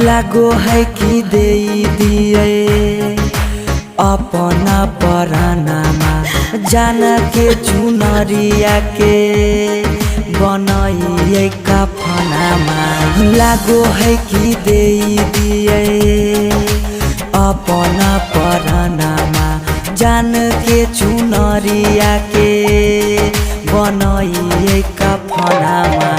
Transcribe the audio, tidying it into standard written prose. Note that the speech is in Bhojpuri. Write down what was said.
लागो है कि दे दिए अपना परानामा जान के चुनरिया के बनाइए कफनामा। लागो है कि दे दिए अपना परानामा जान के चुनरिया के बनाइए कफनामा।